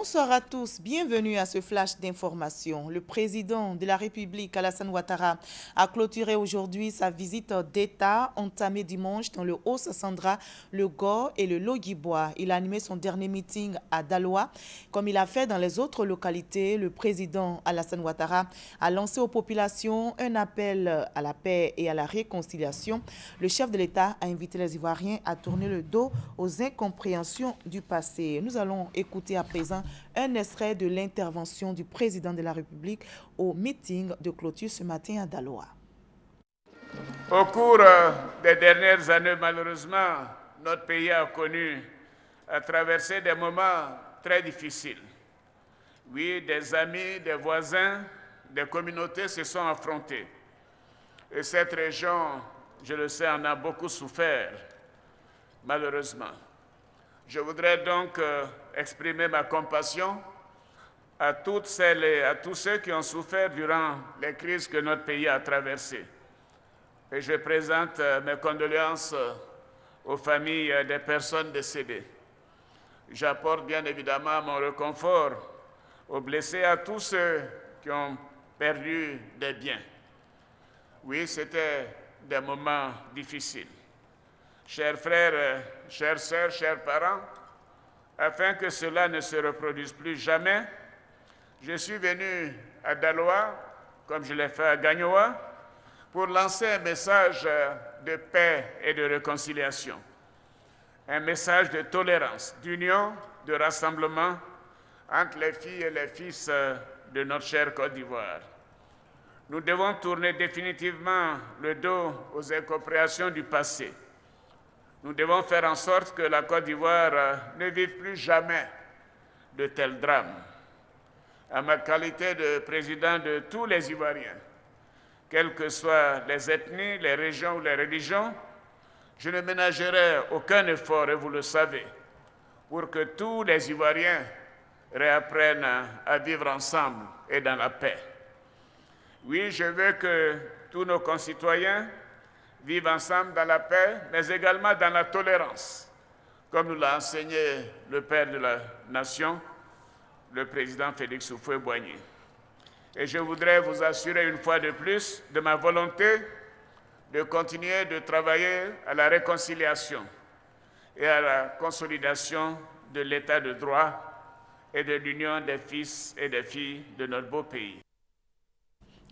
Bonsoir à tous, bienvenue à ce flash d'information. Le président de la République, Alassane Ouattara, a clôturé aujourd'hui sa visite d'État entamée dimanche dans le Haut-Sassandra, le Gor et le Logui-Bois. Il a animé son dernier meeting à Daloa. Comme il a fait dans les autres localités, le président Alassane Ouattara a lancé aux populations un appel à la paix et à la réconciliation. Le chef de l'État a invité les Ivoiriens à tourner le dos aux incompréhensions du passé. Nous allons écouter à présent un extrait de l'intervention du président de la République au meeting de clôture ce matin à Daloa. Au cours des dernières années, malheureusement, notre pays a traversé des moments très difficiles. Oui, des amis, des voisins, des communautés se sont affrontés. Et cette région, je le sais, en a beaucoup souffert, malheureusement. Je voudrais donc exprimer ma compassion à toutes celles et à tous ceux qui ont souffert durant les crises que notre pays a traversées. Et je présente mes condoléances aux familles des personnes décédées. J'apporte bien évidemment mon réconfort aux blessés, à tous ceux qui ont perdu des biens. Oui, c'était des moments difficiles. Chers frères, chères sœurs, chers parents, afin que cela ne se reproduise plus jamais, je suis venu à Daloa, comme je l'ai fait à Gagnoa, pour lancer un message de paix et de réconciliation, un message de tolérance, d'union, de rassemblement entre les filles et les fils de notre chère Côte d'Ivoire. Nous devons tourner définitivement le dos aux incompréhensions du passé. Nous devons faire en sorte que la Côte d'Ivoire ne vive plus jamais de tels drames. À ma qualité de président de tous les Ivoiriens, quelles que soient les ethnies, les régions ou les religions, je ne ménagerai aucun effort, et vous le savez, pour que tous les Ivoiriens réapprennent à vivre ensemble et dans la paix. Oui, je veux que tous nos concitoyens vivent ensemble dans la paix, mais également dans la tolérance, comme nous l'a enseigné le père de la nation, le président Félix Houphouët-Boigny. Et je voudrais vous assurer une fois de plus de ma volonté de continuer de travailler à la réconciliation et à la consolidation de l'état de droit et de l'union des fils et des filles de notre beau pays.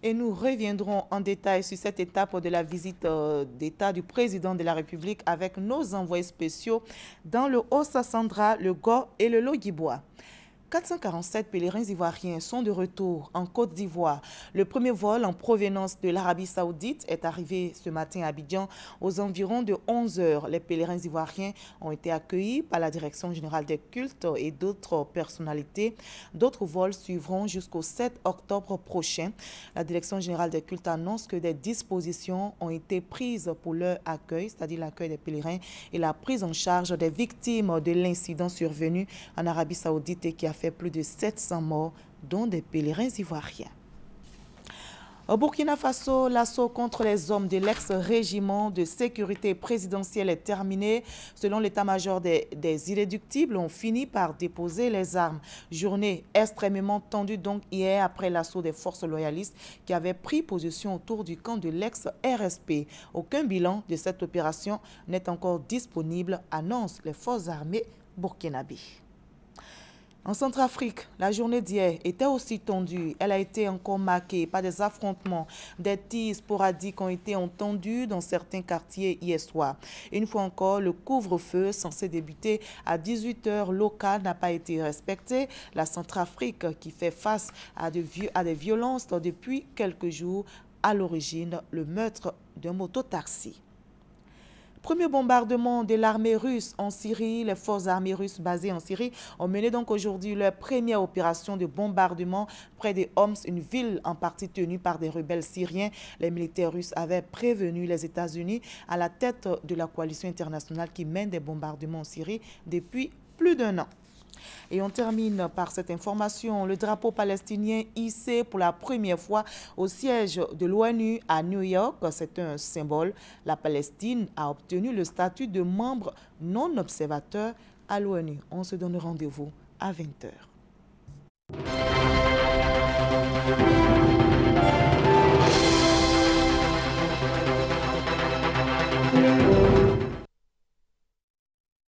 Et nous reviendrons en détail sur cette étape de la visite d'État du président de la République avec nos envoyés spéciaux dans le Haut-Sassandra, le Gor et le Logui-Bois. 447 pèlerins ivoiriens sont de retour en Côte d'Ivoire. Le premier vol en provenance de l'Arabie Saoudite est arrivé ce matin à Abidjan aux environs de 11 h. Les pèlerins ivoiriens ont été accueillis par la Direction générale des cultes et d'autres personnalités. D'autres vols suivront jusqu'au 7 octobre prochain. La Direction générale des cultes annonce que des dispositions ont été prises pour leur accueil, c'est-à-dire l'accueil des pèlerins et la prise en charge des victimes de l'incident survenu en Arabie Saoudite et qui a fait plus de 700 morts, dont des pèlerins ivoiriens. Au Burkina Faso, l'assaut contre les hommes de l'ex-régiment de sécurité présidentielle est terminé. Selon l'état-major des irréductibles, ont fini par déposer les armes. Journée extrêmement tendue donc hier après l'assaut des forces loyalistes qui avaient pris position autour du camp de l'ex-RSP. Aucun bilan de cette opération n'est encore disponible, annoncent les forces armées burkinabées. En Centrafrique, la journée d'hier était aussi tendue. Elle a été encore marquée par des affrontements. Des tirs sporadiques ont été entendus dans certains quartiers hier soir. Une fois encore, le couvre-feu censé débuter à 18 h local n'a pas été respecté. La Centrafrique qui fait face à des violences depuis quelques jours, à l'origine le meurtre d'un mototaxi. Premier bombardement de l'armée russe en Syrie. Les forces armées russes basées en Syrie ont mené donc aujourd'hui leur première opération de bombardement près de Homs, une ville en partie tenue par des rebelles syriens. Les militaires russes avaient prévenu les États-Unis à la tête de la coalition internationale qui mène des bombardements en Syrie depuis plus d'1 an. Et on termine par cette information. Le drapeau palestinien hissé pour la première fois au siège de l'ONU à New York, c'est un symbole. La Palestine a obtenu le statut de membre non observateur à l'ONU. On se donne rendez-vous à 20 h.